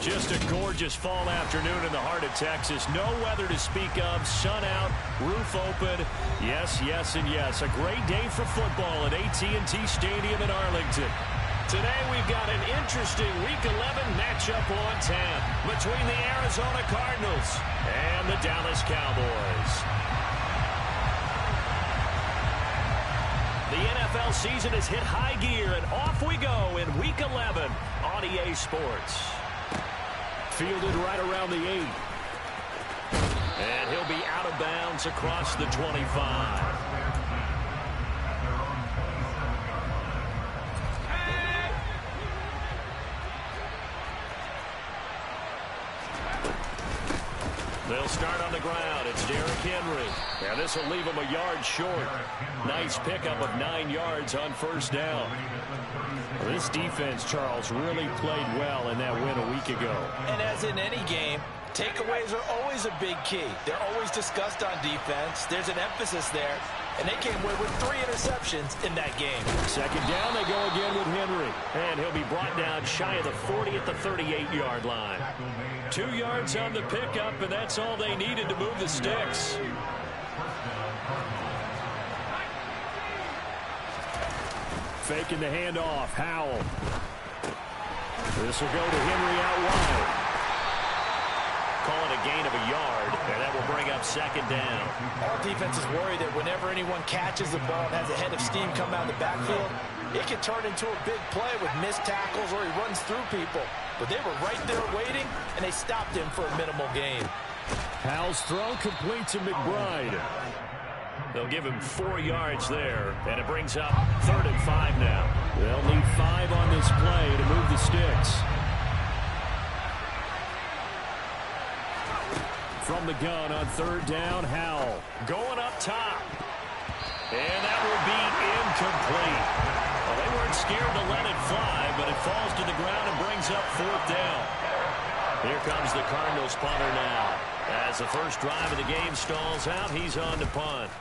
Just a gorgeous fall afternoon in the heart of Texas. No weather to speak of. Sun out, roof open. Yes, yes, and yes. A great day for football at AT&T Stadium in Arlington. Today we've got an interesting Week 11 matchup on tap between the Arizona Cardinals and the Dallas Cowboys. The NFL season has hit high gear, and off we go in Week 11 on EA Sports. Fielded right around the 8. And he'll be out of bounds across the 25. They'll start on the ground. It's Derrick Henry. Now this will leave him a yard short. Nice pickup of 9 yards on first down. This defense, Charles, really played well in that win a week ago. And as in any game, takeaways are always a big key. They're always discussed on defense. There's an emphasis there. And they came away with 3 interceptions in that game. Second down, they go again with Henry. And he'll be brought down shy of the 40 at the 38-yard line. 2 yards on the pickup, and that's all they needed to move the sticks. Faking the handoff. Howell. This will go to Henry out wide. Call it a gain of a yard, and that will bring up second down. All defenses worry that whenever anyone catches the ball and has a head of steam come out of the backfield, it can turn into a big play with missed tackles or he runs through people. But they were right there waiting, and they stopped him for a minimal gain. Howell's throw complete to McBride. They'll give him 4 yards there, and it brings up 3rd and 5 now. They'll need 5 on this play to move the sticks. From the gun on 3rd down, Howell going up top. And that will be incomplete. Well, they weren't scared to let it fly, but it falls to the ground and brings up 4th down. Here comes the Cardinals punter now. As the first drive of the game stalls out, he's on to punt.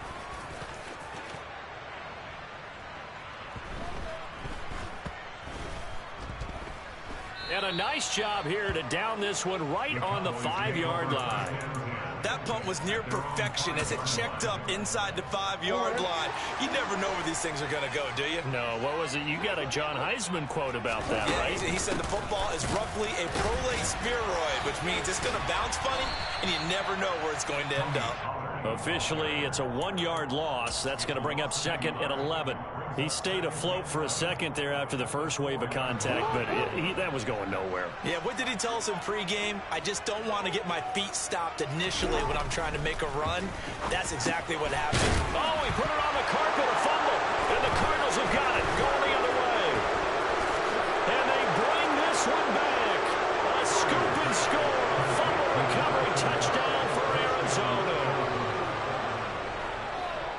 And a nice job here to down this one right on the 5-yard line. That punt was near perfection as it checked up inside the 5-yard line. You never know where these things are going to go, do you? No, what was it? You got a John Heisman quote about that, yeah, right? He said the football is roughly a prolate spheroid, which means it's going to bounce funny, and you never know where it's going to end up. Officially, it's a 1-yard loss. That's going to bring up 2nd and 11. He stayed afloat for a second there after the first wave of contact, but that was going nowhere. Yeah, what did he tell us in pregame? I just don't want to get my feet stopped initially when I'm trying to make a run. That's exactly what happened. Oh, he put it on the carpet, a fumble, and the Cardinals have got it, going the other way. And they bring this one back. A scoop and score, fumble recovery, touchdown for Arizona.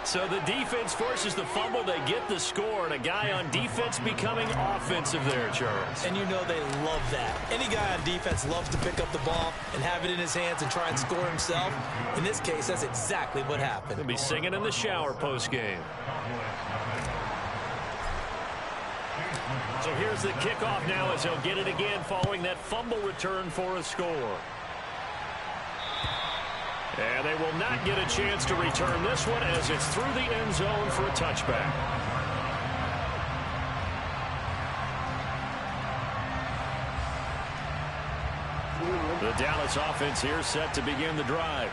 So the defense forces the fumble, they get the score, and a guy on defense becoming offensive there, Charles. And you know they love that. Any guy on defense loves to pick up the ball and have it in his hands and try and score himself. In this case, that's exactly what happened. He'll be singing in the shower post-game. So here's the kickoff now as he'll get it again following that fumble return for a score. And they will not get a chance to return this one as it's through the end zone for a touchback. The Dallas offense here set to begin the drive.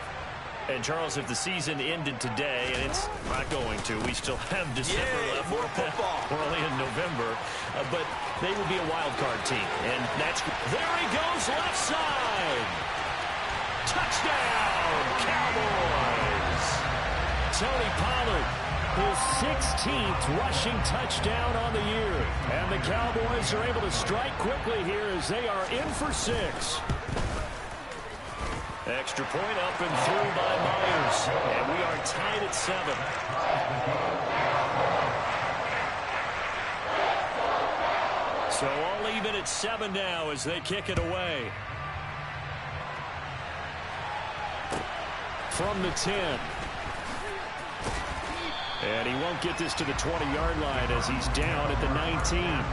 And, Charles, if the season ended today, and it's not going to, we still have December left. More football. We're only in November. But they will be a wild card team. And that's there he goes left side. Touchdown, Cowboys! Tony Pollard, his 16th rushing touchdown on the year. And the Cowboys are able to strike quickly here as they are in for 6. Extra point up and through by Myers. And we are tied at 7. So all even at 7 now as they kick it away. From the 10. And he won't get this to the 20-yard line as he's down at the 19.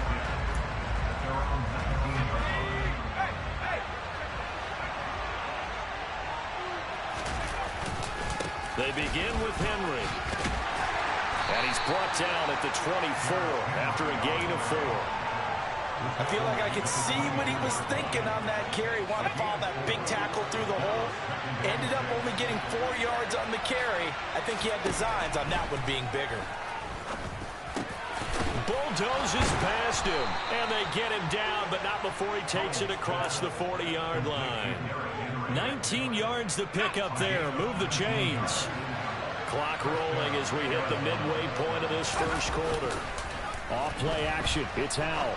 They begin with Henry. And he's brought down at the 24 after a gain of 4. I feel like I could see what he was thinking on that carry. Wanted to follow that big tackle through the hole. Ended up only getting 4 yards on the carry. I think he had designs on that one being bigger. Bulldozes past him, and they get him down, but not before he takes it across the 40-yard line. 19 yards to pick up there. Move the chains. Clock rolling as we hit the midway point of this first quarter. Off play action. It's Howell.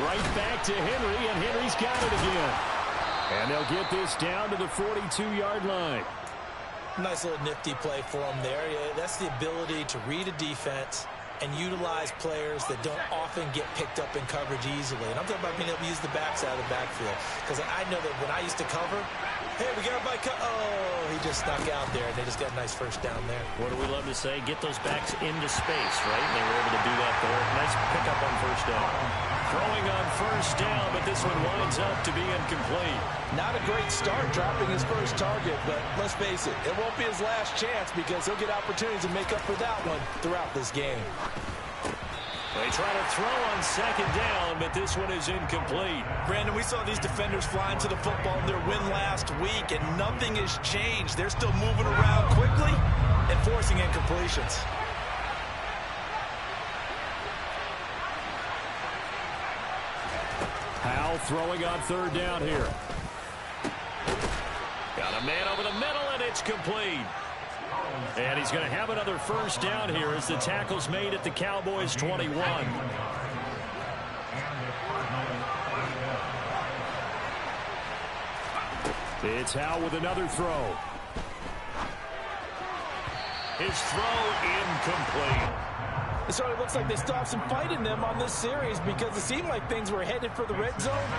Right back to Henry, and Henry's got it again. And they'll get this down to the 42-yard line. Nice little nifty play for him there. Yeah, that's the ability to read a defense and utilize players that don't often get picked up in coverage easily. And I'm talking about being able to use the backside of the backfield. Because I know that when I used to cover, hey, we got everybody oh, he just snuck out there, and they just got a nice first down there. What do we love to say? Get those backs into space, right? And they were able to do that there. Nice pickup on first down. Throwing on first down, but this one winds up to be incomplete. Not a great start dropping his first target, but let's face it, it won't be his last chance because he'll get opportunities to make up for that one throughout this game. They try to throw on second down, but this one is incomplete. Brandon, we saw these defenders flying to the football in their win last week, and nothing has changed. They're still moving around quickly and forcing incompletions. Howell throwing on third down here. Got a man over the middle, and it's complete. And he's going to have another first down here as the tackle's made at the Cowboys' 21. It's Howell with another throw. His throw incomplete. It sort of looks like they still have some fight in them on this series because it seemed like things were headed for the red zone.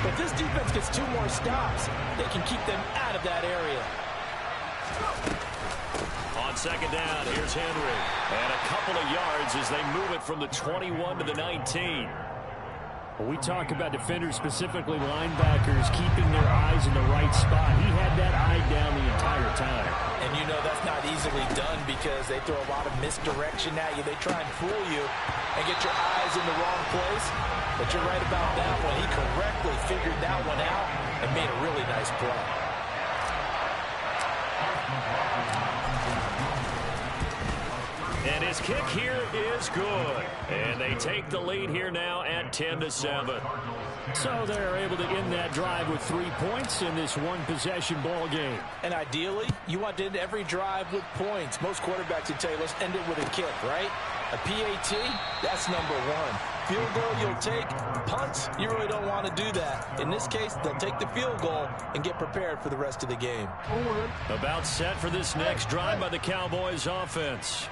But this defense gets 2 more stops. They can keep them out of that area. On second down, here's Henry. And a couple of yards as they move it from the 21 to the 19. When we talk about defenders, specifically linebackers, keeping their eyes in the right spot. He had that eye down the entire time. And you know that's not easily done because they throw a lot of misdirection at you. They try and fool you and get your eyes in the wrong place. But you're right about that one. He correctly figured that one out and made a really nice play. And his kick here is good. And they take the lead here now at 10-7. So they're able to end that drive with 3 points in this one-possession ball game. And ideally, you want to end every drive with points. Most quarterbacks would tell you, let's end it with a kick, right? A PAT, that's number 1. Field goal you'll take. Punts, you really don't want to do that. In this case, they'll take the field goal and get prepared for the rest of the game. About set for this next drive by the Cowboys offense.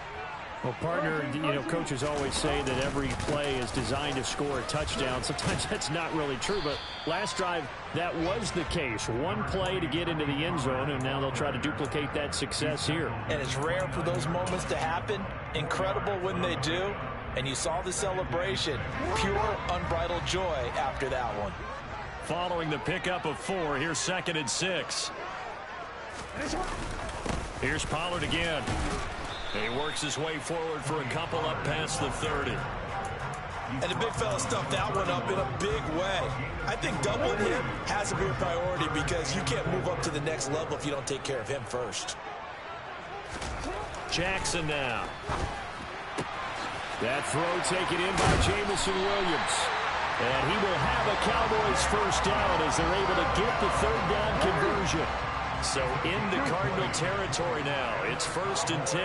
Well, partner, coaches always say that every play is designed to score a touchdown. Sometimes that's not really true, but last drive, that was the case. One play to get into the end zone, and now they'll try to duplicate that success here. And it's rare for those moments to happen. Incredible when they do. And you saw the celebration. Pure, unbridled joy after that one. Following the pickup of 4, here's 2nd and 6. Here's Pollard again. He works his way forward for a couple up past the 30. And the big fella stuffed that one up in a big way. I think doubling him has to be a priority because you can't move up to the next level if you don't take care of him first. Jackson now. That throw taken in by Jamison Williams. And he will have a Cowboys first down as they're able to get the third down conversion. So into Cardinal territory now. It's 1st and 10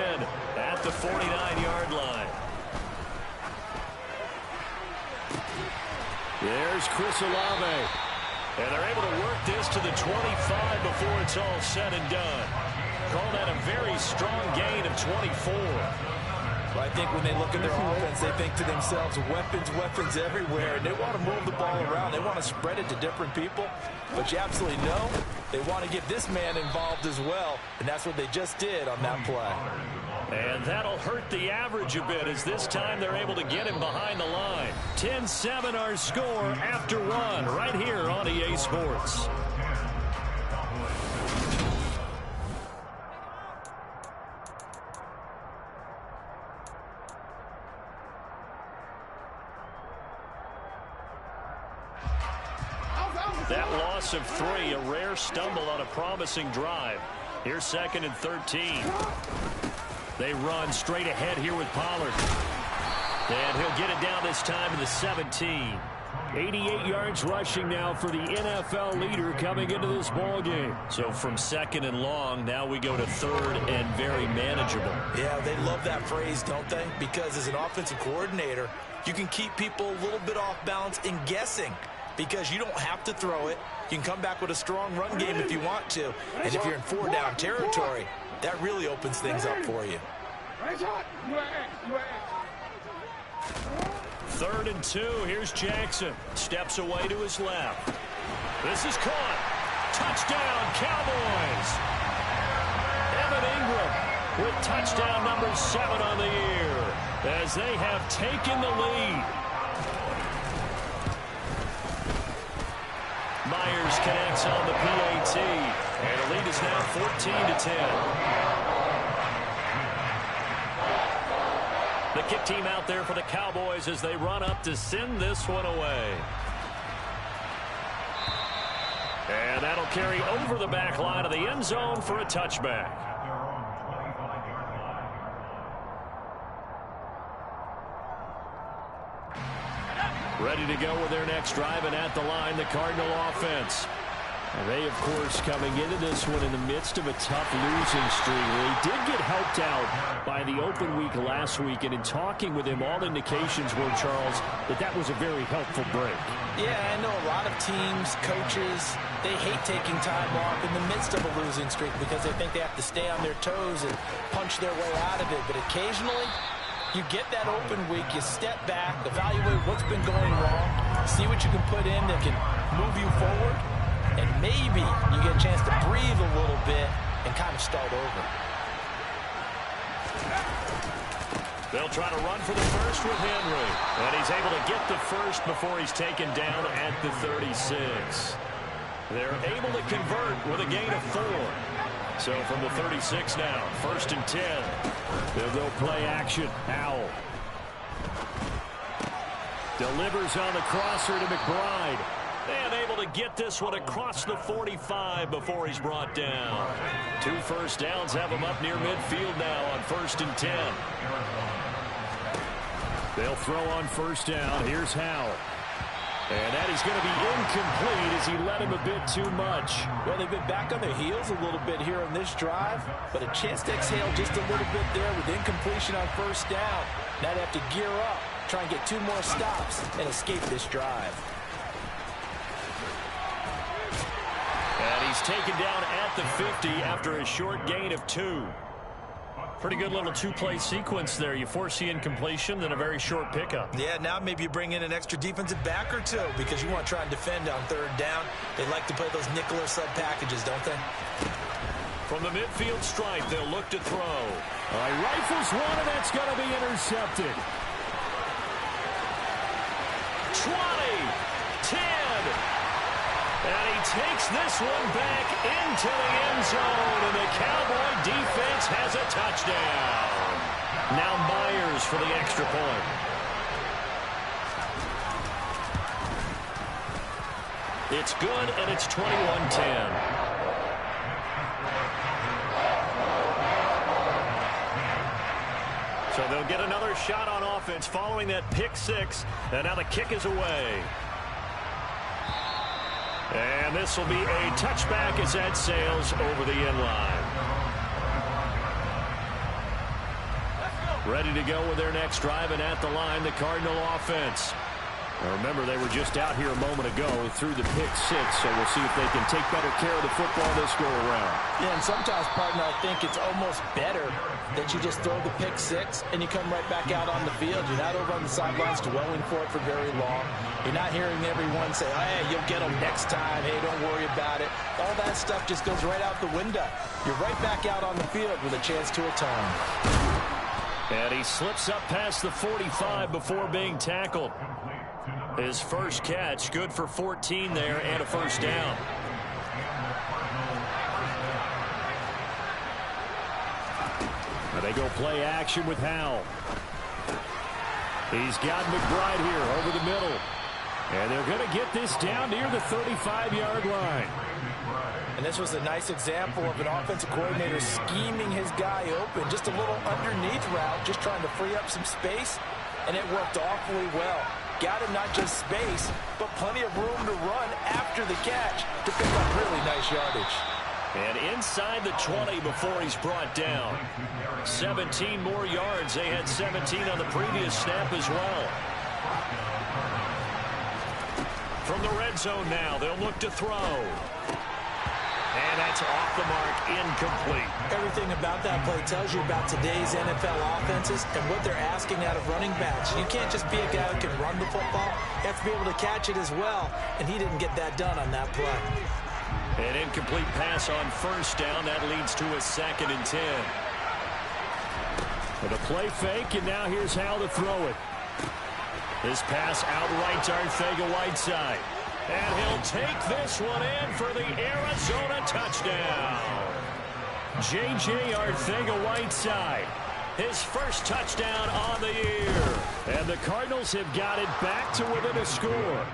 at the 49-yard line. There's Chris Olave. And they're able to work this to the 25 before it's all said and done. Call that a very strong gain of 24. Well, I think when they look at their offense, they think to themselves, weapons, weapons everywhere, and they want to move the ball around. They want to spread it to different people, but you absolutely know they want to get this man involved as well, and that's what they just did on that play. And that'll hurt the average a bit as this time they're able to get him behind the line. 10-7 our score after 1 right here on EA Sports. That loss of 3, a rare stumble on a promising drive. Here's 2nd and 13. They run straight ahead here with Pollard. And he'll get it down this time to the 17. 88 yards rushing now for the NFL leader coming into this ball game. So from 2nd and long, now we go to 3rd and very manageable. Yeah, they love that phrase, don't they? Because as an offensive coordinator, you can keep people a little bit off balance and guessing because you don't have to throw it. You can come back with a strong run game if you want to. And if you're in 4-down territory, that really opens things up for you. 3rd and 2. Here's Jackson. Steps away to his left. This is caught. Touchdown, Cowboys. Evan Ingram with touchdown number 7 on the year as they have taken the lead. Myers connects on the PAT. And the lead is now 14-10. The kick team out there for the Cowboys as they run up to send this one away. And that'll carry over the back line of the end zone for a touchback. Ready to go with their next drive, and at the line, the Cardinal offense. And they, of course, coming into this one in the midst of a tough losing streak. They did get helped out by the open week last week, and in talking with him, all indications were, Charles, that was a very helpful break. Yeah, I know a lot of teams, coaches, they hate taking time off in the midst of a losing streak because they think they have to stay on their toes and punch their way out of it. But occasionally, you get that open week, you step back, evaluate what's been going wrong, see what you can put in that can move you forward, and maybe you get a chance to breathe a little bit and kind of start over. They'll try to run for the first with Henry. And he's able to get the first before he's taken down at the 36. They're able to convert with a gain of 4. So from the 36 now, 1st and 10. They'll go play action. Howell delivers on the crosser to McBride. And able to get this one across the 45 before he's brought down. 2 first downs have him up near midfield now on 1st and 10. They'll throw on 1st down. Here's Howell. And that is going to be incomplete as he led him a bit too much. Well, they've been back on their heels a little bit here on this drive, but a chance to exhale just a little bit there with incompletion on 1st down. Now they have to gear up, try and get 2 more stops and escape this drive. And he's taken down at the 50 after a short gain of 2. Pretty good little 2-play sequence there. You force the incompletion, then a very short pickup. Yeah, now maybe you bring in an extra defensive back or 2 because you want to try and defend on 3rd down. They like to play those nickel or sub packages, don't they? From the midfield stripe, they'll look to throw. All right, rifles one, and that's going to be intercepted. 20, 10. And he takes this one back into the end zone, and the Cowboy defense has a touchdown. Now Myers for the extra point. It's good, and it's 21-10. So they'll get another shot on offense following that pick 6, and now the kick is away. And this will be a touchback as that sails over the end line. Ready to go with their next drive, and at the line, the Cardinal offense. Now remember, they were just out here a moment ago through the pick 6, so we'll see if they can take better care of the football this go-around. Yeah, and sometimes, partner, I think it's almost better that you just throw the pick 6 and you come right back out on the field. You're not over on the sidelines dwelling for it for very long. You're not hearing everyone say, oh, hey, you'll get them next time. Hey, don't worry about it. All that stuff just goes right out the window. You're right back out on the field with a chance to atone. And he slips up past the 45 before being tackled. His first catch, good for 14 there and a first down. And they go play action with Howell. He's got McBride here over the middle. And they're going to get this down near the 35-yard line. And this was a nice example of an offensive coordinator scheming his guy open. Just a little underneath route, just trying to free up some space, and it worked awfully well. Got him not just space, but plenty of room to run after the catch to pick up really nice yardage. And inside the 20 before he's brought down. 17 more yards. They had 17 on the previous snap as well. From the red zone now, they'll look to throw. And that's off the mark, incomplete. Everything about that play tells you about today's NFL offenses and what they're asking out of running backs. You can't just be a guy who can run the football. You have to be able to catch it as well, and he didn't get that done on that play. An incomplete pass on first down. That leads to a 2nd and 10. With a play fake, and now here's how to throw it. This pass outrights Arcega-Whiteside. And he'll take this one in for the Arizona touchdown. J.J. Arcega-Whiteside, his first touchdown on the year. And the Cardinals have got it back to within a score.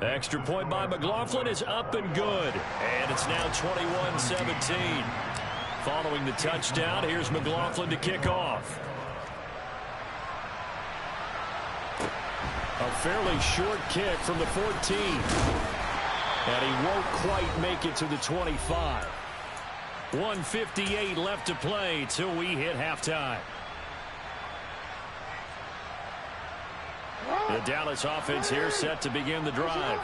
Extra point by McLaughlin is up and good. And it's now 21-17. Following the touchdown, here's McLaughlin to kick off. A fairly short kick from the 14. And he won't quite make it to the 25. 1:58 left to play till we hit halftime. The Dallas offense here set to begin the drive.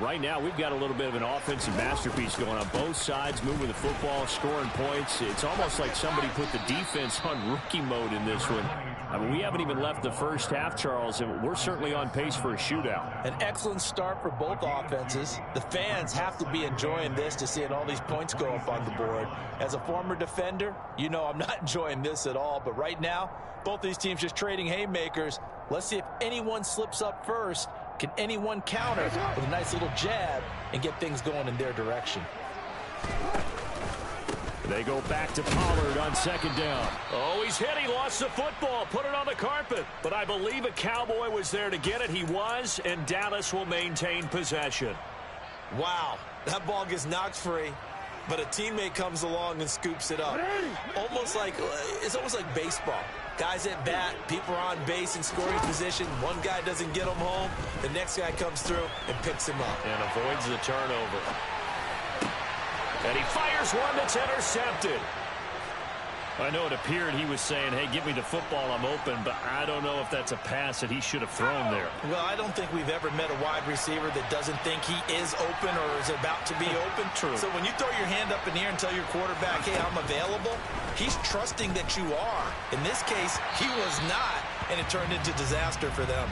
Right now, we've got a little bit of an offensive masterpiece going on both sides, moving the football, scoring points. It's almost like somebody put the defense on rookie mode in this one. I mean, we haven't even left the first half, Charles, and we're certainly on pace for a shootout. An excellent start for both offenses. The fans have to be enjoying this to seeing all these points go up on the board. As a former defender, you know I'm not enjoying this at all, but right now, both these teams just trading haymakers. Let's see if anyone slips up first. Can anyone counter with a nice little jab and get things going in their direction? They go back to Pollard on 2nd down. Oh, he's hit. He lost the football. Put it on the carpet. But I believe a Cowboy was there to get it. He was, and Dallas will maintain possession. Wow, that ball gets knocked free, but a teammate comes along and scoops it up. It's almost like baseball. Guys at bat, people are on base in scoring position. One guy doesn't get him home. The next guy comes through and picks him up. And avoids the turnover. And he fires one that's intercepted. I know it appeared he was saying, hey, give me the football, I'm open, but I don't know if that's a pass that he should have thrown there. Well, I don't think we've ever met a wide receiver that doesn't think he is open or is about to be open. True. So when you throw your hand up in the air and tell your quarterback, hey, I'm available, he's trusting that you are. In this case, he was not, and it turned into disaster for them.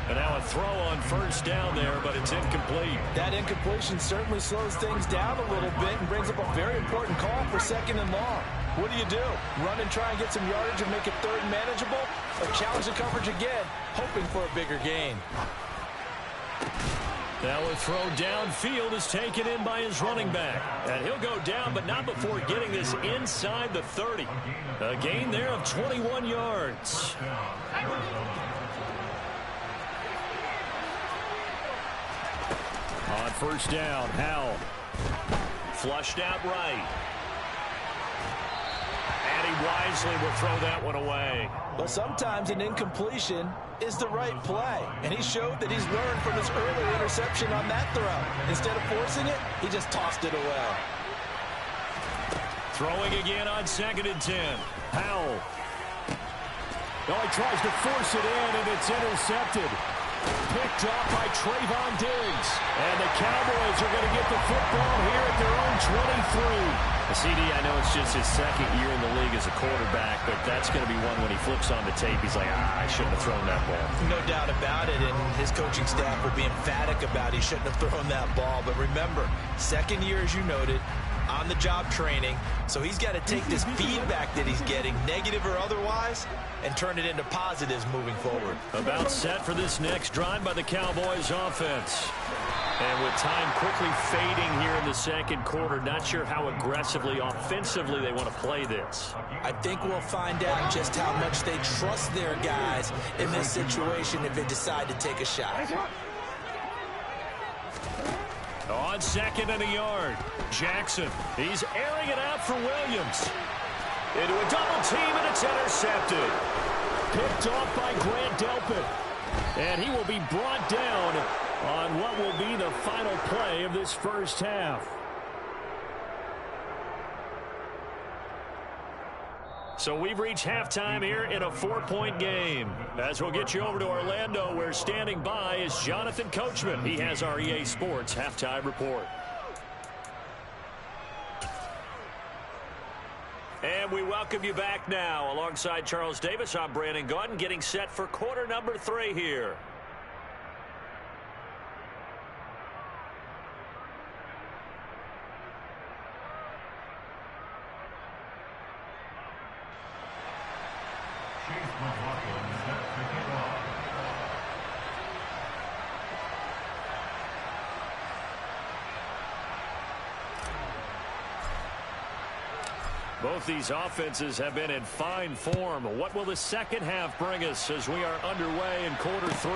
And now a throw on first down there, but it's incomplete. That incompletion certainly slows things down a little bit and brings up a very important call for 2nd and long. What do? Run and try and get some yardage and make it 3rd manageable? Or challenge the coverage again, hoping for a bigger gain? Now a throw downfield is taken in by his running back. And he'll go down, but not before getting this inside the 30. A gain there of 21 yards. On 1st down, Howell. Flushed out right. And he wisely will throw that one away. But sometimes an incompletion is the right play. And he showed that he's learned from his earlier interception on that throw. Instead of forcing it, he just tossed it away. Throwing again on 2nd and 10. Howell. Oh, he tries to force it in, and it's intercepted. Picked off by Trayvon Diggs. And the Cowboys are going to get the football here at their own 23. CD, I know it's just his 2nd year in the league as a quarterback, but that's going to be one when he flips on the tape. He's like, I shouldn't have thrown that ball. No doubt about it, and his coaching staff will be emphatic about he shouldn't have thrown that ball. But remember, 2nd year, as you noted, on-the-job training, so he's got to take this feedback that he's getting, negative or otherwise, and turn it into positives moving forward. About set for this next drive by the Cowboys offense. And with time quickly fading here in the 2nd quarter, not sure how aggressively, offensively they want to play this. I think we'll find out just how much they trust their guys in this situation if they decide to take a shot. On second and a yard, Jackson. He's airing it out for Williams. Into a double team, and it's intercepted. Picked off by Grant Delpit. And he will be brought down on what will be the final play of this first half. So we've reached halftime here in a 4-point game. As we'll get you over to Orlando, where standing by is Jonathan Coachman. He has our EA Sports halftime report. And we welcome you back now. Alongside Charles Davis, I'm Brandon Gaudin, getting set for quarter number 3 here. Both these offenses have been in fine form. What will the second half bring us as we are underway in quarter 3?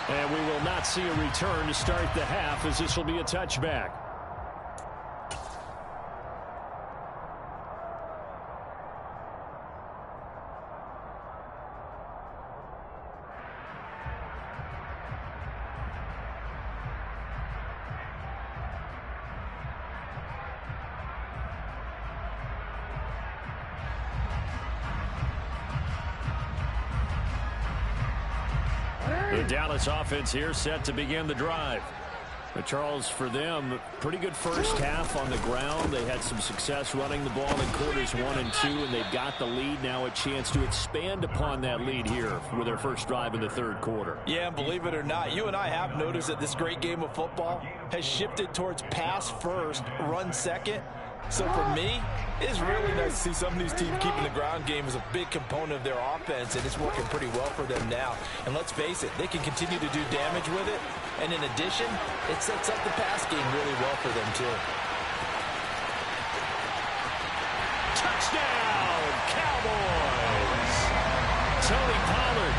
And we will not see a return to start the half, as this will be a touchback. The Dallas offense here set to begin the drive. But Charles, for them, pretty good first half on the ground. They had some success running the ball in quarters 1 and 2, and they've got the lead now, a chance to expand upon that lead here with their first drive in the third quarter. Yeah, and believe it or not, you and I have noticed that this great game of football has shifted towards pass first, run second. So for me, it's really nice to see some of these teams keeping the ground game as a big component of their offense, and it's working pretty well for them now. And let's face it, they can continue to do damage with it. And in addition, it sets up the pass game really well for them too. Touchdown, Cowboys! Tony Pollard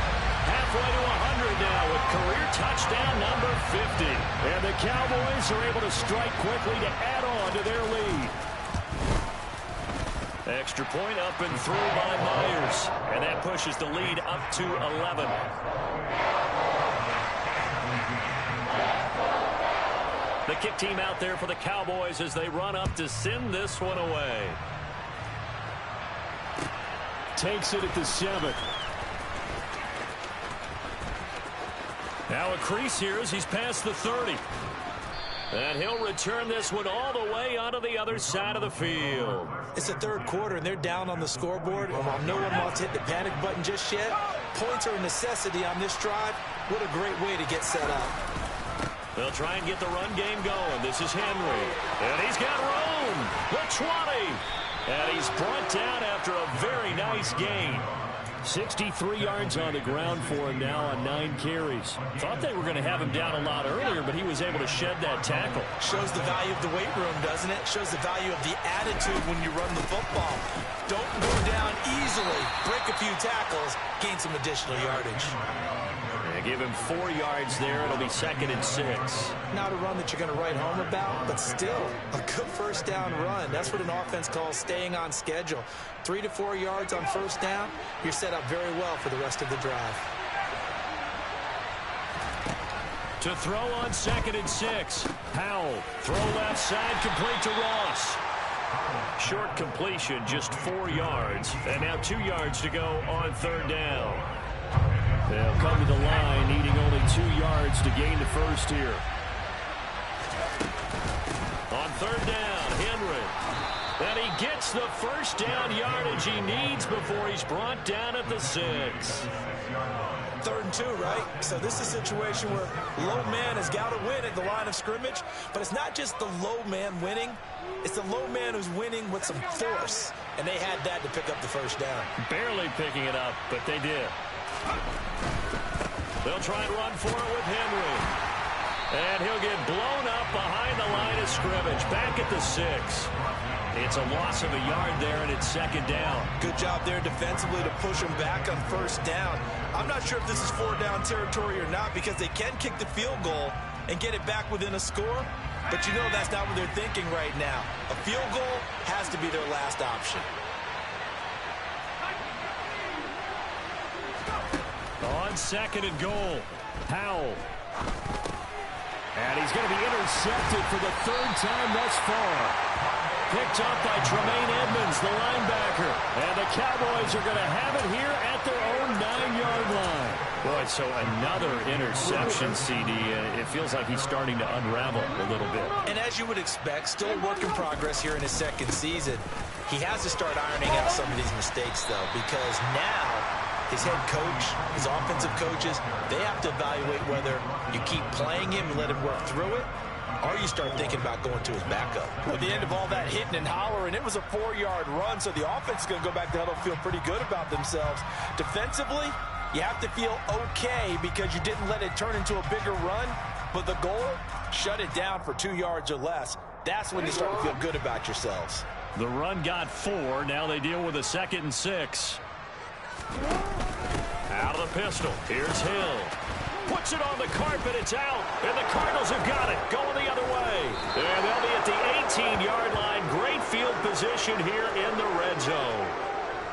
halfway to 100 now with career touchdown number 50. And the Cowboys are able to strike quickly to add on to their lead. Extra point up and through by Myers. And that pushes the lead up to 11. The kick team out there for the Cowboys as they run up to send this one away. Takes it at the 7. Now a crease here as he's past the 30. And he'll return this one all the way onto the other side of the field. It's the third quarter, and they're down on the scoreboard. And while no one wants to hit the panic button just yet, points are a necessity on this drive. What a great way to get set up. They'll try and get the run game going. This is Henry. And he's got room. The 20. And he's brought down after a very nice gain. 63 yards on the ground for him now on 9 carries. Thought they were going to have him down a lot earlier, but he was able to shed that tackle. Shows the value of the weight room, doesn't it? Shows the value of the attitude when you run the football. Don't go down easily. Break a few tackles. Gain some additional yardage. Give him 4 yards there. It'll be 2nd and 6. Not a run that you're going to write home about, but still a good first down run. That's what an offense calls staying on schedule. 3 to 4 yards on first down. You're set up very well for the rest of the drive. To throw on 2nd and 6. Powell. Throw left side, complete to Ross. Short completion, just 4 yards. And now 2 yards to go on 3rd down. They'll come to the line, needing only 2 yards to gain the first here. On 3rd down, Henry. And he gets the first down yardage he needs before he's brought down at the 6. 3rd and 2, right? So this is a situation where low man has got to win at the line of scrimmage, but it's not just the low man winning. It's the low man who's winning with some force, and they had that to pick up the first down. Barely picking it up, but they did. They'll try and run for it with Henry. And he'll get blown up behind the line of scrimmage. Back at the 6. It's a loss of a yard there, and it's 2nd down. Good job there defensively to push him back on first down. I'm not sure if this is 4 down territory or not because they can kick the field goal, and get it back within a score. But you know that's not what they're thinking right now. A field goal has to be their last option. On second and goal, Powell. And he's going to be intercepted for the third time thus far. Picked up by Tremaine Edmonds, the linebacker. And the Cowboys are going to have it here at their own 9-yard line. Boy, so another interception, CD. It feels like he's starting to unravel a little bit. And as you would expect, still a work in progress here in his second season. He has to start ironing out some of these mistakes, though, because now his head coach, his offensive coaches, they have to evaluate whether you keep playing him and let him work through it, or you start thinking about going to his backup. At the end of all that hitting and hollering, it was a 4-yard run, so the offense is going to go back to huddle, feel pretty good about themselves. Defensively, you have to feel okay because you didn't let it turn into a bigger run, but the goal, shut it down for 2 yards or less. That's when you start to feel good about yourselves. The run got 4. Now they deal with a 2nd and 6. Out of the pistol. Here's Hill. Puts it on the carpet. It's out. And the Cardinals have got it. Going the other way. And they'll be at the 18-yard line. Great field position here in the red zone.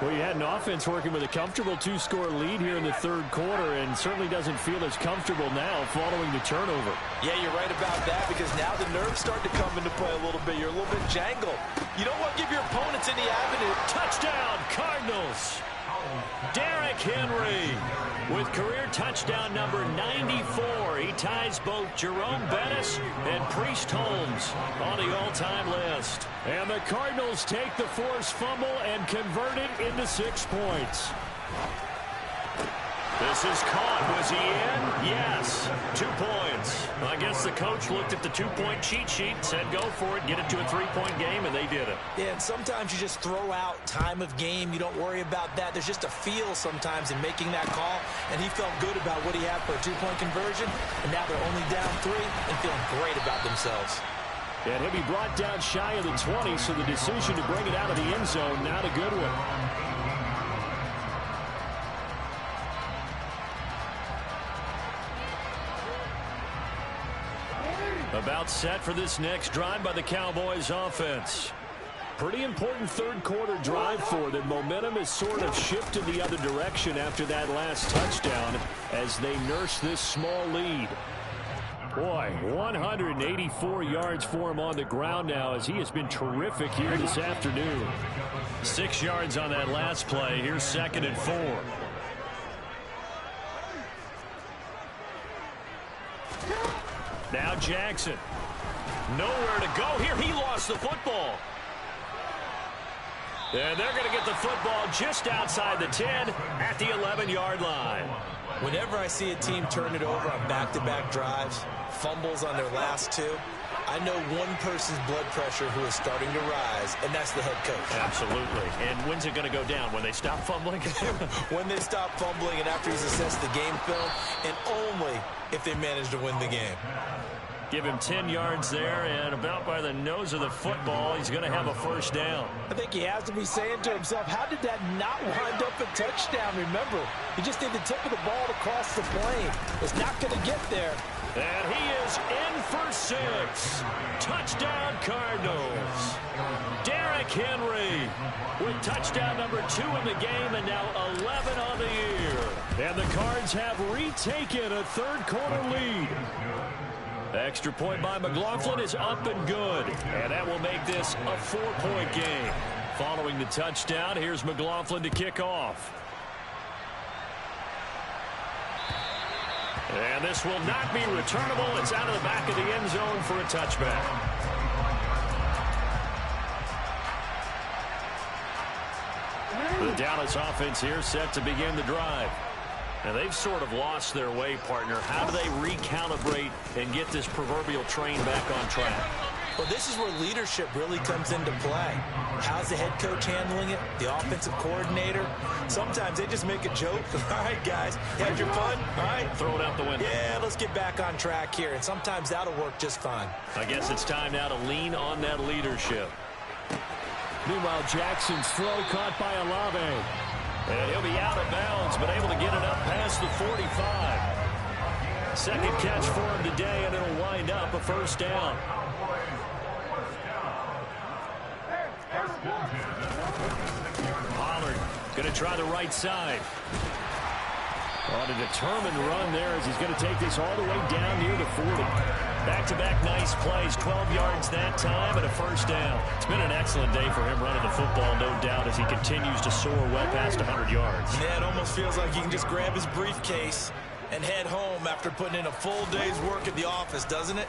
Well, you had an offense working with a comfortable 2-score lead here in the third quarter, and certainly doesn't feel as comfortable now following the turnover. Yeah, you're right about that, because now the nerves start to come into play a little bit. You're a little bit jangled. You don't want to give your opponents any avenue. Touchdown, Cardinals. Derrick Henry with career touchdown number 94. He ties both Jerome Bettis and Priest Holmes on the all-time list. And the Cardinals take the forced fumble and convert it into 6 points. This is caught. Was he in? Yes. 2 points. I guess the coach looked at the 2-point cheat sheet, said go for it, get it to a 3-point game, and they did it. Yeah, and sometimes you just throw out time of game. You don't worry about that. There's just a feel sometimes in making that call, and he felt good about what he had for a 2-point conversion, and now they're only down 3 and feeling great about themselves. And he'll be brought down shy of the 20, so the decision to bring it out of the end zone, not a good one. About set for this next drive by the Cowboys offense. Pretty important third quarter drive for them. Momentum has sort of shifted the other direction after that last touchdown as they nurse this small lead. Boy, 184 yards for him on the ground now as he has been terrific here this afternoon. 6 yards on that last play. Here's 2nd and 4. Now Jackson. Nowhere to go here. He lost the football. And they're going to get the football just outside the 10 at the 11-yard line. Whenever I see a team turn it over on back-to-back drives, fumbles on their last 2, I know one person's blood pressure who is starting to rise, and that's the head coach. Absolutely. And when's it going to go down? When they stop fumbling? When they stop fumbling and after he's assessed the game film, and only if they manage to win the game. Give him 10 yards there, and about by the nose of the football, he's going to have a first down. I think he has to be saying to himself, how did that not wind up a touchdown? Remember, you just need the tip of the ball to cross the plane. It's not going to get there. And he is in for 6. Touchdown, Cardinals. Derrick Henry with touchdown number 2 in the game, and now 11 on the year. And the Cards have retaken a third quarter lead. Extra point by McLaughlin is up and good. And that will make this a 4-point game. Following the touchdown, here's McLaughlin to kick off. And this will not be returnable. It's out of the back of the end zone for a touchback. The Dallas offense here set to begin the drive. Now, they've sort of lost their way, partner. How do they recalibrate and get this proverbial train back on track? Well, this is where leadership really comes into play. How's the head coach handling it? The offensive coordinator? Sometimes they just make a joke. All right, guys, you had your fun? All right. Throw it out the window. Yeah, let's get back on track here. And sometimes that'll work just fine. I guess it's time now to lean on that leadership. Meanwhile, Jackson's throw caught by Olave. And he'll be out of bounds, but able to get it up past the 45. Second catch for him today, and it'll wind up a first down. Pollard going to try the right side. On a determined run there as he's going to take this all the way down near the 40. Back-to-back nice plays, 12 yards that time and a first down. It's been an excellent day for him running the football, no doubt, as he continues to soar well past 100 yards. Yeah, it almost feels like he can just grab his briefcase and head home after putting in a full day's work at the office, doesn't it?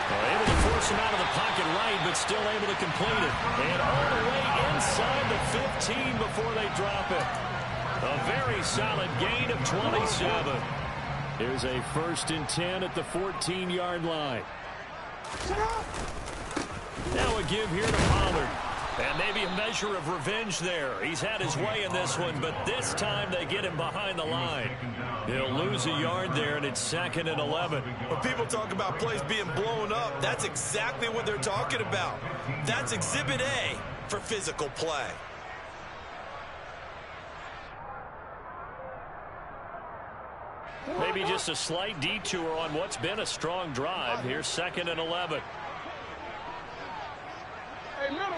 Able to force him out of the pocket right, but still able to complete it. And all the way inside the 15 before they drop it. A very solid gain of 27. Here's a 1st and 10 at the 14-yard line. Now a give here to Pollard. And maybe a measure of revenge there. He's had his way in this one, but this time they get him behind the line. He'll lose a yard there, and it's 2nd and 11. When people talk about plays being blown up, that's exactly what they're talking about. That's Exhibit A for physical play. Maybe just a slight detour on what's been a strong drive. Here's 2nd and 11. Hey, middle.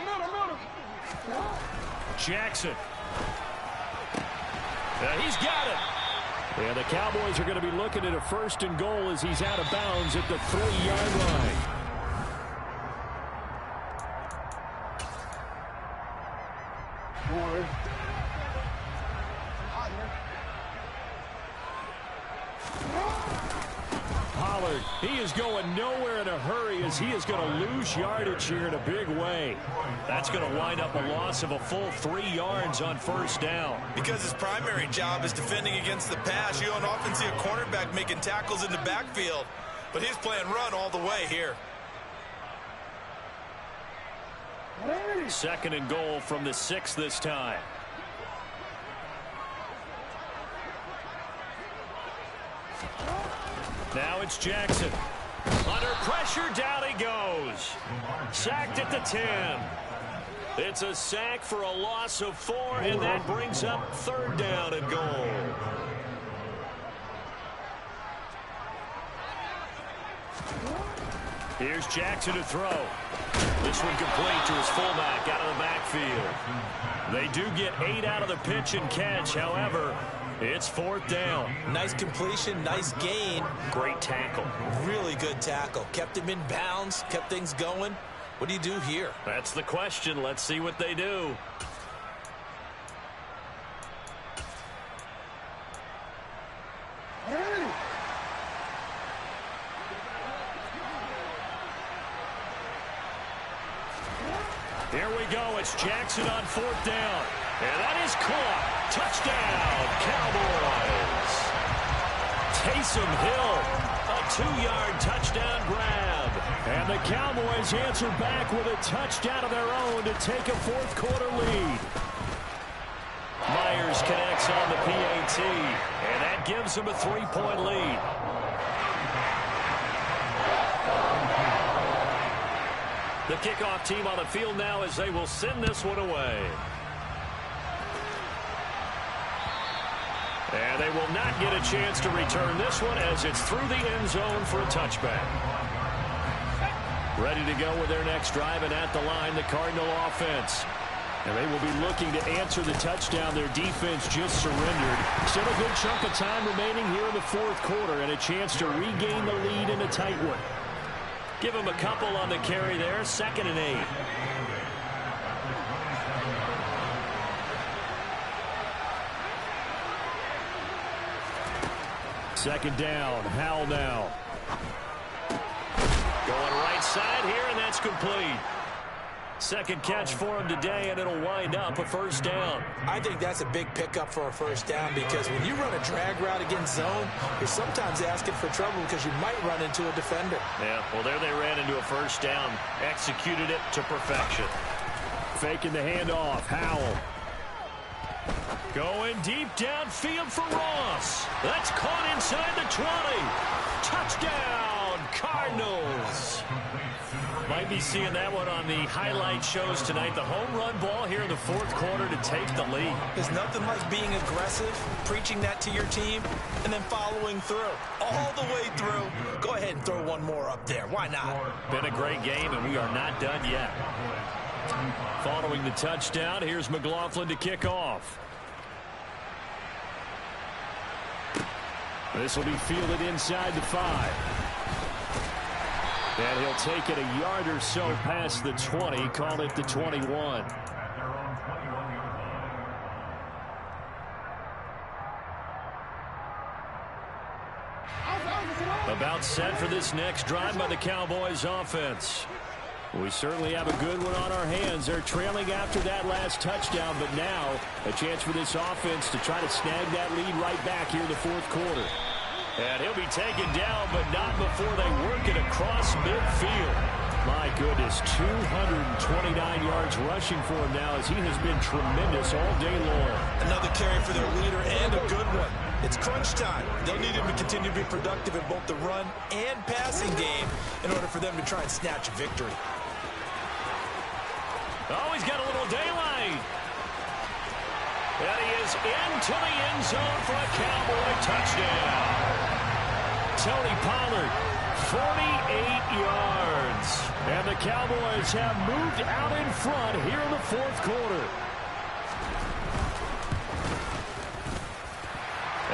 Jackson. He's got it. And the Cowboys are going to be looking at a 1st and goal as he's out of bounds at the 3-yard line. Pollard, he is going nowhere in a hurry as he is going to lose yardage here in a big way. That's going to wind up a loss of a full 3 yards on 1st down. Because his primary job is defending against the pass, you don't often see a cornerback making tackles in the backfield. But he's playing run all the way here. 2nd and goal from the 6 this time. Now it's Jackson. Under pressure, down he goes. Sacked at the 10. It's a sack for a loss of 4, and that brings up 3rd down and goal. Here's Jackson to throw. This one complete to his fullback out of the backfield. They do get 8 out of the pitch and catch. However, it's 4th down. Nice completion, nice gain. Great tackle. Really good tackle. Kept him in bounds, kept things going. What do you do here? That's the question. Let's see what they do. Here we go. It's Jackson on 4th down. And that is caught. Touchdown, Cowboys. Taysom Hill, a 2-yard touchdown grab. And the Cowboys answer back with a touchdown of their own to take a 4th quarter lead. Myers connects on the PAT, and that gives them a 3-point lead. The kickoff team on the field now as they will send this one away. And they will not get a chance to return this one as it's through the end zone for a touchback. Ready to go with their next drive, and at the line, the Cardinal offense. And they will be looking to answer the touchdown their defense just surrendered. Still a good chunk of time remaining here in the 4th quarter and a chance to regain the lead in a tight one. Give them a couple on the carry there, 2nd and 8. Second down, Howell now. Going right side here, and that's complete. Second catch for him today, and it'll wind up a 1st down. I think that's a big pickup for a 1st down because when you run a drag route against zone, you're sometimes asking for trouble because you might run into a defender. Yeah, well, there they ran into a 1st down. Executed it to perfection. Faking the handoff, Howell. Going deep downfield for Ross. That's caught inside the 20. Touchdown, Cardinals. Might be seeing that one on the highlight shows tonight. The home run ball here in the fourth quarter to take the lead. There's nothing like being aggressive, preaching that to your team, and then following through. All the way through. Go ahead and throw one more up there. Why not? Been a great game, and we are not done yet. Following the touchdown, here's McLaughlin to kick off. This will be fielded inside the 5. And he'll take it a yard or so past the 20, call it the 21. About set for this next drive by the Cowboys offense. We certainly have a good one on our hands. They're trailing after that last touchdown, but now a chance for this offense to try to snag that lead right back here in the fourth quarter. And he'll be taken down, but not before they work it across midfield. My goodness, 229 yards rushing for him now as he has been tremendous all day long. Another carry for their leader and a good one. It's crunch time. They'll need him to continue to be productive in both the run and passing game in order for them to try and snatch a victory. Oh, he's got a little daylight. And he is into the end zone for a Cowboy touchdown. Tony Pollard, 48 yards. And the Cowboys have moved out in front here in the fourth quarter.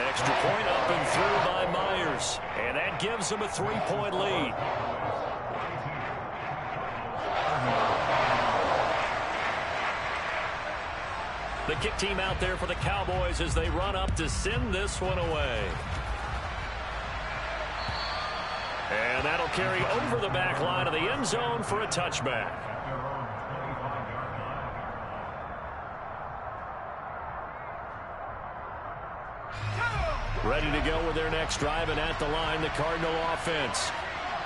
Extra point up and through by Myers. And that gives them a 3-point lead. The kick team out there for the Cowboys as they run up to send this one away. And that'll carry over the back line of the end zone for a touchback. Ready to go with their next drive, and at the line, the Cardinal offense.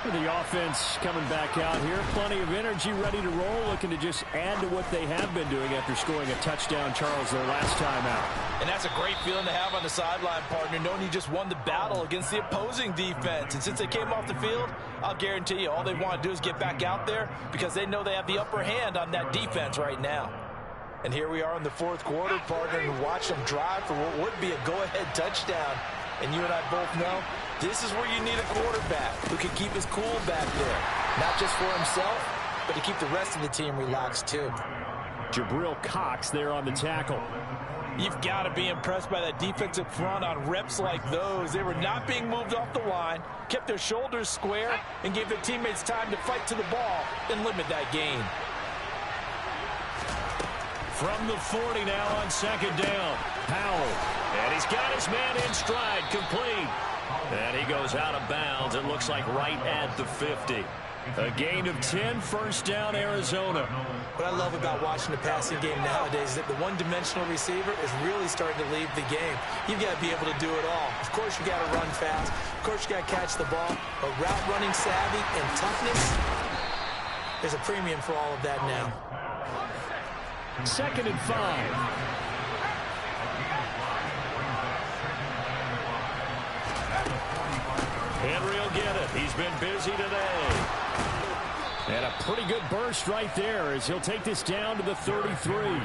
The offense coming back out here. Plenty of energy, ready to roll, looking to just add to what they have been doing after scoring a touchdown, Charles, their last time out. And that's a great feeling to have on the sideline, partner, knowing you just won the battle against the opposing defense. And since they came off the field, I'll guarantee you all they want to do is get back out there because they know they have the upper hand on that defense right now. And here we are in the fourth quarter, partner, and watch them drive for what would be a go-ahead touchdown. And you and I both know this is where you need a quarterback who can keep his cool back there. Not just for himself, but to keep the rest of the team relaxed too. Jabril Cox there on the tackle. You've got to be impressed by that defensive front on reps like those. They were not being moved off the line, kept their shoulders square, and gave their teammates time to fight to the ball and limit that gain. From the 40 now on second down. Powell. And he's got his man in stride, complete. And he goes out of bounds. It looks like right at the 50. A gain of 10, first down, Arizona. What I love about watching the passing game nowadays is that the one-dimensional receiver is really starting to lead the game. You've got to be able to do it all. Of course, you got to run fast. Of course, you got to catch the ball. But route running savvy and toughness, there's a premium for all of that now. 2nd and 5. Henry will get it. He's been busy today. And a pretty good burst right there as he'll take this down to the 33.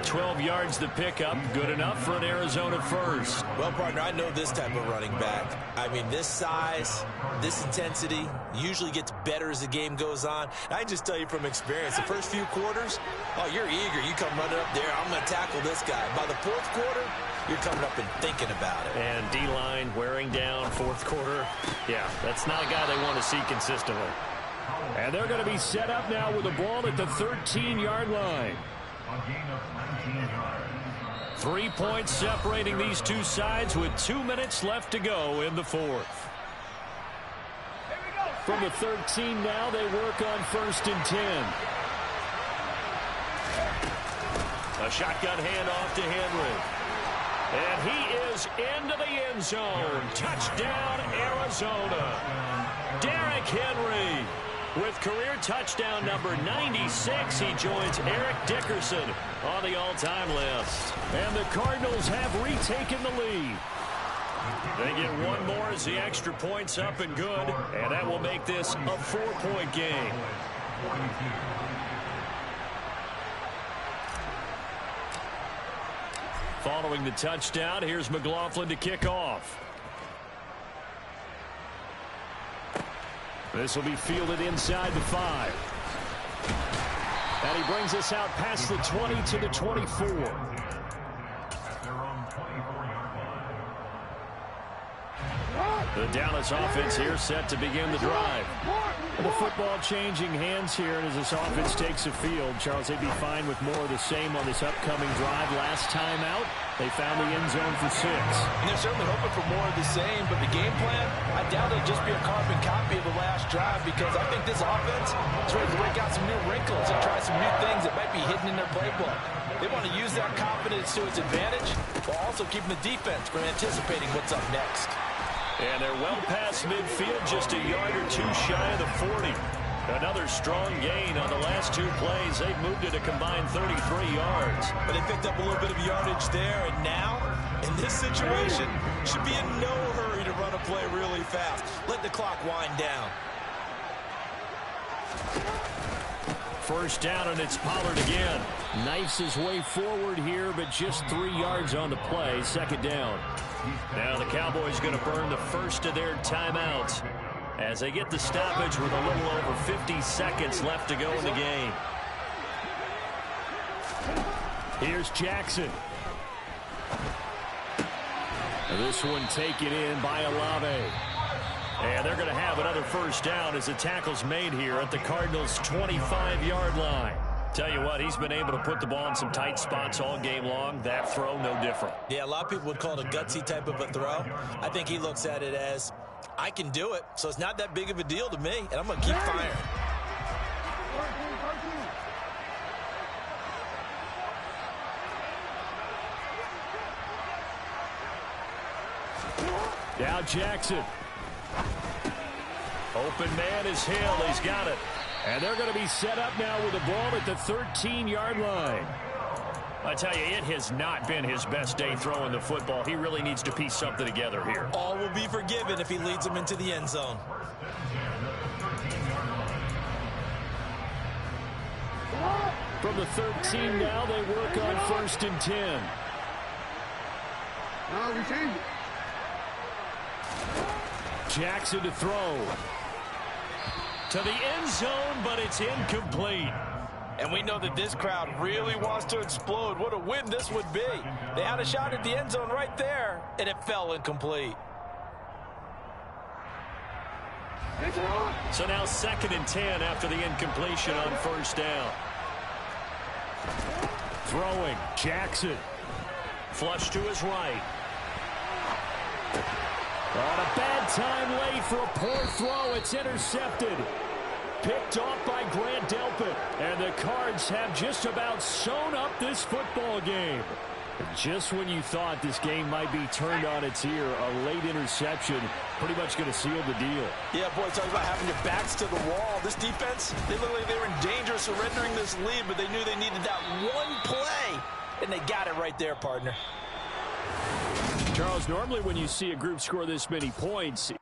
12 yards the pickup. Good enough for an Arizona first. Well, partner, I know this type of running back. I mean, this size, this intensity usually gets better as the game goes on. I just tell you from experience, the first few quarters, oh, you're eager. You come running up there, I'm going to tackle this guy. By the fourth quarter, you're coming up and thinking about it. And D-line wearing down fourth quarter. Yeah, that's not a guy they want to see consistently. And they're going to be set up now with the ball at the 13-yard line. 3 points separating these two sides with 2 minutes left to go in the fourth. From the 13 now, they work on 1st and 10. A shotgun handoff to Henry. And he is into the end zone. Touchdown, Arizona. Derrick Henry with career touchdown number 96. He joins Eric Dickerson on the all-time list. And the Cardinals have retaken the lead. They get one more as the extra point's up and good, and that will make this a 4-point game. Following the touchdown, here's McLaughlin to kick off. This will be fielded inside the 5. And he brings us out past the 20 to the 24. The Dallas offense here set to begin the drive. The football changing hands here, and as this offense takes the field, Charles, they'd be fine with more of the same on this upcoming drive. Last time out, they found the end zone for 6. And they're certainly hoping for more of the same, but the game plan, I doubt it'll just be a carbon copy of the last drive, because I think this offense is ready to break out some new wrinkles and try some new things that might be hidden in their playbook. They want to use that confidence to its advantage while also keeping the defense from anticipating what's up next. And they're well past midfield, just a yard or two shy of the 40. Another strong gain on the last 2 plays. They've moved it a combined 33 yards. But they picked up a little bit of yardage there, and now, in this situation, should be in no hurry to run a play really fast. Let the clock wind down. First down, and it's Pollard again. Knifes his way forward here, but just 3 yards on the play. Second down. Now the Cowboys going to burn the first of their timeouts as they get the stoppage with a little over 50 seconds left to go in the game. Here's Jackson. This one taken in by Olave. And they're going to have another first down as the tackle's made here at the Cardinals' 25-yard line. Tell you what, he's been able to put the ball in some tight spots all game long. That throw, no different. Yeah, a lot of people would call it a gutsy type of a throw. I think he looks at it as, I can do it, so it's not that big of a deal to me, and I'm going to keep firing. Now Jackson. Open man is Hill. He's got it. And they're going to be set up now with the ball at the 13-yard line. I tell you, it has not been his best day throwing the football. He really needs to piece something together here. All will be forgiven if he leads them into the end zone. From the 13 now, they work on 1st and 10. Jackson to throw. To the end zone, but it's incomplete. And we know that this crowd really wants to explode. What a win this would be. They had a shot at the end zone right there, and it fell incomplete. So now 2nd and 10 after the incompletion on first down. Throwing, Jackson. Flush to his right. On a bad time late for a poor throw. It's intercepted. Picked off by Grant Delpit. And the Cards have just about sewn up this football game. Just when you thought this game might be turned on its ear, a late interception pretty much going to seal the deal. Yeah, boy, talk about having your backs to the wall. This defense, they look like they were in danger of surrendering this lead, but they knew they needed that one play, and they got it right there, partner. Charles, normally when you see a group score this many points,